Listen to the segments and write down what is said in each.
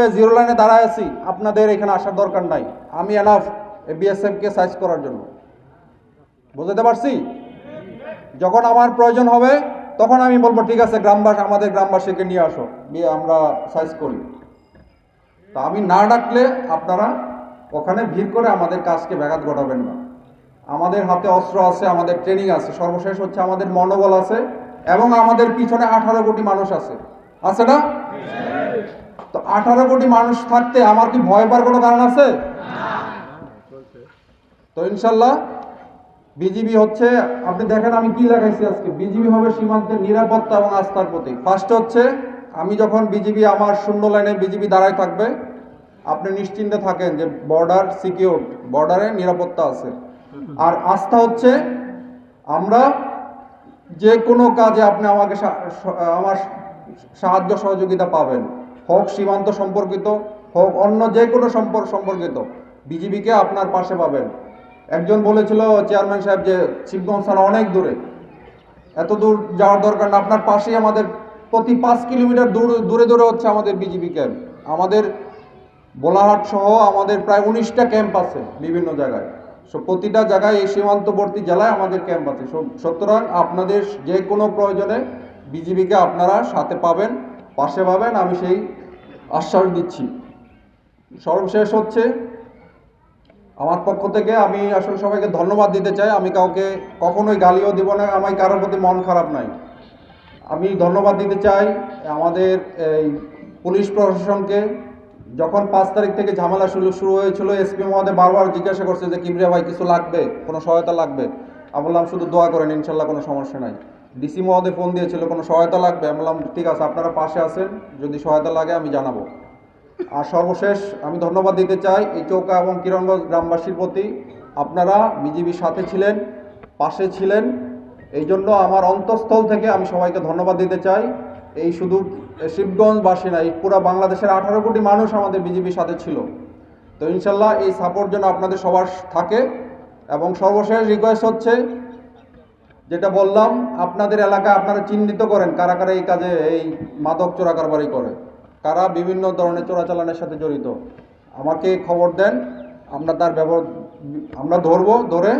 হিসেবে জিরো লাইনে দাঁড়ায় আছি, আপনাদের এখানে আসার দরকার নাই। আমি এনাফ বিএসএফকে সাইজ করার জন্য। বুঝতে পারছি? যখন আমার প্রয়োজন হবে তখন আমি বলবো ঠিক আছে আমাদের গ্রামবাসীকে নিয়ে আসো, নিয়ে আমরা সাইজ করি। তা আমি না ডাকলে আপনারা ওখানে ভিড় করে আমাদের কাজকে ব্যাঘাত ঘটাবেন না। আমাদের হাতে অস্ত্র আছে, আমাদের ট্রেনিং আছে, সর্বশেষ হচ্ছে আমাদের মনোবল আছে, এবং আমাদের পিছনে 18 কোটি মানুষ আছে, আছে না? তো 18 কোটি মানুষ থাকতে আমার কি ভয় পাওয়ার কোনো কারণ আছে? তো ইনশাল্লাহ বিজিবি হচ্ছে, আপনি দেখেন আমি কি লেখাইছি আজকে, বিজিবি হবে সীমান্তের নিরাপত্তা এবং আস্থার প্রতীক। ফার্স্ট হচ্ছে আমি যখন বিজিবি আমার শূন্য লাইনে বিজিবি দাঁড়ায় থাকবে, আপনি নিশ্চিন্তে থাকেন যে বর্ডার সিকিউর, বর্ডারে নিরাপত্তা আছে। আর আস্থা হচ্ছে আমরা যে কোনো কাজে আপনি আমাকে আমার সাহায্য সহযোগিতা পাবেন, হোক সীমান্ত সম্পর্কিত, হোক অন্য যে কোনো সম্পর্কিত, বিজিবিকে আপনার পাশে পাবেন। একজন বলেছিল চেয়ারম্যান সাহেব যে শিবগঞ্জ থানা অনেক দূরে, এত দূর যাওয়ার দরকার না, আপনার পাশেই আমাদের প্রতি 5 কিলোমিটার দূরে দূরে হচ্ছে আমাদের বিজিবি ক্যাম্প। আমাদের বোলাহাট সহ আমাদের প্রায় 19টা ক্যাম্প আছে বিভিন্ন জায়গায়। প্রতিটা জায়গায় এই সীমান্তবর্তী জেলায় আমাদের ক্যাম্প আছে। সুতরাং আপনাদের যে কোনো প্রয়োজনে বিজিবিকে আপনারা সাথে পাবেন, পাশে পাবেন, আমি সেই আশ্বাস দিচ্ছি। সর্বশেষ হচ্ছে আমার পক্ষ থেকে আমি আসলে সবাইকে ধন্যবাদ দিতে চাই। আমি কাউকে কখনোই গালিও দিব না, আমার কারোর প্রতি মন খারাপ নাই। আমি ধন্যবাদ দিতে চাই আমাদের এই পুলিশ প্রশাসনকে। যখন 5 তারিখ থেকে ঝামেলা শুরু হয়েছিল, এসপি মহোদয় বারবার জিজ্ঞাসা করছে যে কিবরিয়া ভাই কিছু লাগবে, কোনো সহায়তা লাগবে? আমি বললাম শুধু দোয়া করেন, ইনশাল্লাহ কোনো সমস্যা নাই। ডিসি মহোদয় ফোন দিয়েছিল কোনো সহায়তা লাগবে, আমি বললাম ঠিক আছে আপনারা পাশে আছেন, যদি সহায়তা লাগে আমি জানাবো। আর সর্বশেষ আমি ধন্যবাদ দিতে চাই এই চৌকা এবং কিরণগঞ্জ গ্রামবাসীর প্রতি। আপনারা বিজিবির সাথে ছিলেন, পাশে ছিলেন, এই জন্য আমার অন্তঃস্থল থেকে আমি সবাইকে ধন্যবাদ দিতে চাই। এই শুধু শিবগঞ্জবাসী না, এই পুরো বাংলাদেশের 18 কোটি মানুষ আমাদের বিজিবির সাথে ছিল। তো ইনশাল্লাহ এই সাপোর্ট যেন আপনাদের সবার থাকে। এবং সর্বশেষ রিকোয়েস্ট হচ্ছে, যেটা বললাম, আপনাদের এলাকায় আপনারা চিহ্নিত করেন কারা কারা এই কাজে, এই মাদক চোরা কারবারি করে, কারা বিভিন্ন ধরনের চোরাচালানের সাথে জড়িত, আমাকে খবর দেন। আমরা তার আমরা ধরে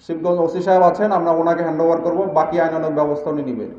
শিবগঞ্জ ওসি সাহেব আছেন, আমরা ওনাকে হ্যান্ড ওভার করবো, বাকি আইনানুগ ব্যবস্থা উনি নেবেন।